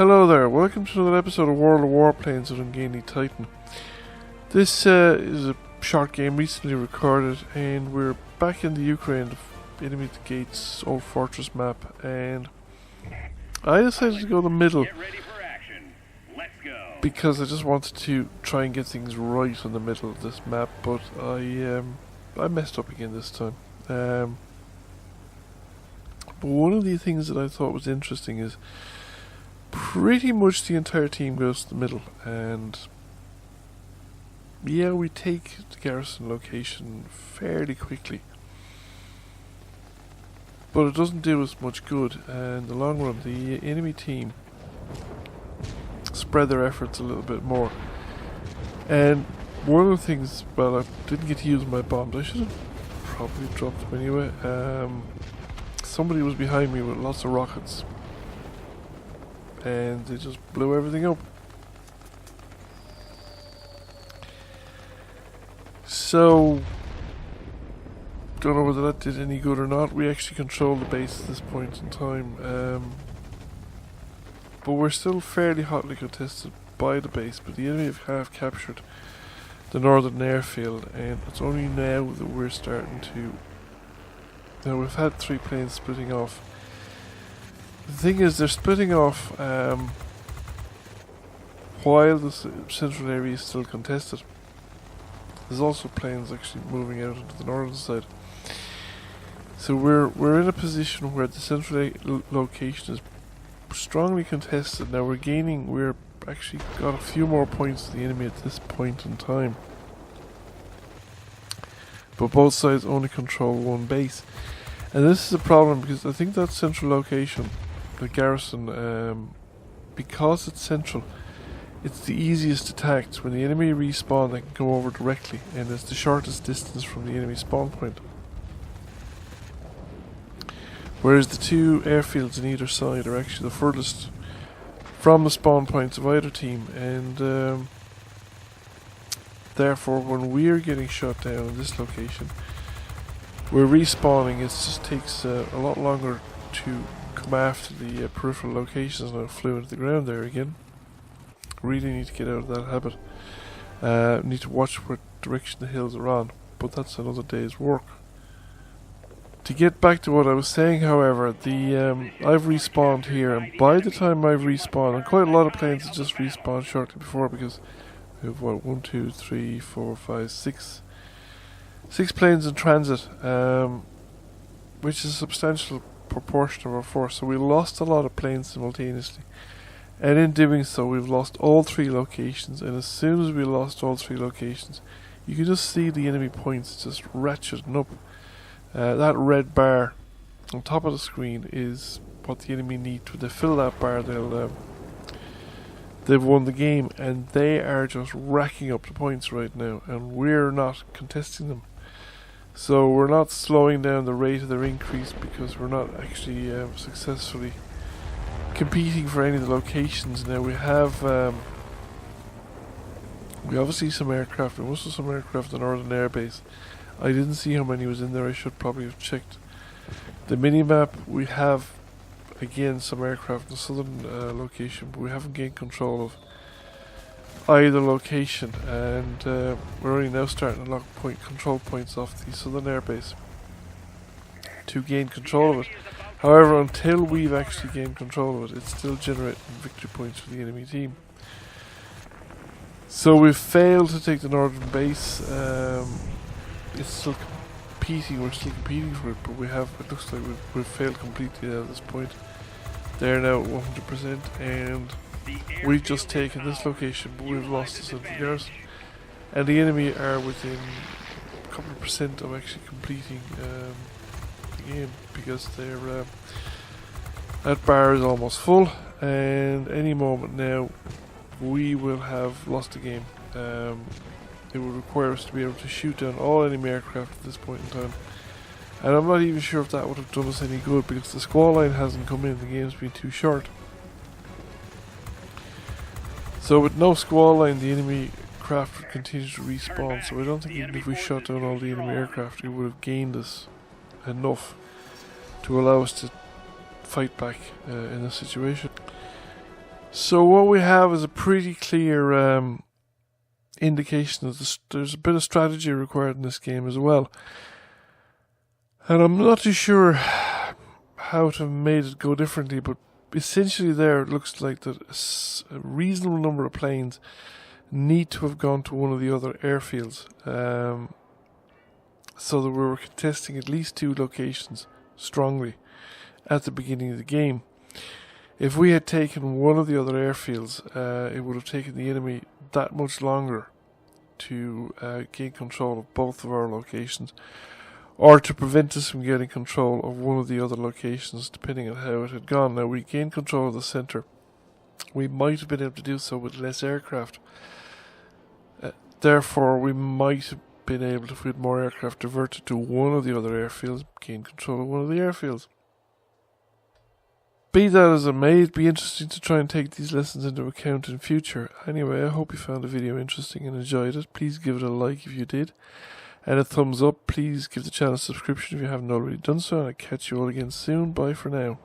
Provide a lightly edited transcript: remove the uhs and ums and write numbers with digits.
Hello there, welcome to another episode of World of Warplanes with Ungainly Titan. This is a short game recently recorded, and we're back in the Ukraine, Enemy at the Gates old fortress map, and I decided to go the middle because I just wanted to try and get things right on the middle of this map, but I messed up again this time. But one of the things that I thought was interesting is pretty much the entire team goes to the middle, and yeah, we take the garrison location fairly quickly, but it doesn't do us much good. And in the long run, the enemy team spread their efforts a little bit more. And one of the things, well, I didn't get to use my bombs. I should have probably dropped them anyway. Somebody was behind me with lots of rockets, and they just blew everything up. So, don't know whether that did any good or not. We actually control the base at this point in time, but we're still fairly hotly contested by the base. But the enemy have captured the northern airfield, and it's only now that we're starting to. Now, we've had 3 planes splitting off. The thing is, they're splitting off while the central area is still contested. There's also planes actually moving out into the northern side. So we're in a position where the central location is strongly contested. Now we're actually got a few more points than the enemy at this point in time. But both sides only control one base. And this is a problem because I think that central location, the garrison, because it's central, it's the easiest attacked. When the enemy respawn, they can go over directly, and it's the shortest distance from the enemy spawn point. Whereas the 2 airfields on either side are actually the furthest from the spawn points of either team, and therefore when we're getting shot down in this location, we're respawning. It just takes a lot longer to come after the peripheral locations. Now flew into the ground there again. Really need to get out of that habit. Need to watch what direction the hills are on, but that's another day's work. To get back to what I was saying, however, I've respawned here, and by the time I've respawned, and quite a lot of planes have just respawned shortly before, because we have what, 1, 2, 3, 4, 5, 6 planes in transit, which is a substantial proportion of our force. So we lost a lot of planes simultaneously, and in doing so we've lost all 3 locations. And as soon as we lost all 3 locations, you can just see the enemy points just ratcheting up. That red bar on top of the screen is what the enemy need. When they fill that bar, they've won the game, and they are just racking up the points right now, and we're not contesting them. So we're not slowing down the rate of their increase because we're not actually successfully competing for any of the locations. Now we have we obviously some aircraft. We must have some aircraft in the Northern Air Base. I didn't see how many was in there. I should probably have checked the mini-map. We have again some aircraft in the southern location, but we haven't gained control of either location, and we're only now starting to lock control points off the southern airbase to gain control of it. However, until we've actually gained control of it, it's still generating victory points for the enemy team. So we've failed to take the northern base. It's still competing. We're still competing for it, but it looks like we've failed completely at this point. They're now at 100%, and we've just taken this location, but we've lost the central garrison, and the enemy are within a couple of percent of actually completing the game, because that bar is almost full, and any moment now we will have lost the game. It would require us to be able to shoot down all enemy aircraft at this point in time, and I'm not even sure if that would have done us any good, because the squall line hasn't come in. The game's been too short. So with no squall line, the enemy craft would continue to respawn. So I don't think even if we shot down all the enemy aircraft, it would have gained us enough to allow us to fight back in this situation. So what we have is a pretty clear indication that there's a bit of strategy required in this game as well. And I'm not too sure how to have made it go differently, but essentially there it looks like that a reasonable number of planes need to have gone to one of the other airfields, so that we were contesting at least 2 locations strongly at the beginning of the game. If we had taken one of the other airfields, it would have taken the enemy that much longer to gain control of both of our locations, or to prevent us from getting control of one of the other locations, depending on how it had gone. Now, we gained control of the centre. We might have been able to do so with less aircraft. Therefore, we might have been able to, if we had more aircraft diverted to one of the other airfields, gain control of one of the airfields. Be that as it may, it'd be interesting to try and take these lessons into account in future. Anyway, I hope you found the video interesting and enjoyed it. Please give it a like if you did, and a thumbs up. Please give the channel a subscription if you haven't already done so, and I'll catch you all again soon. Bye for now.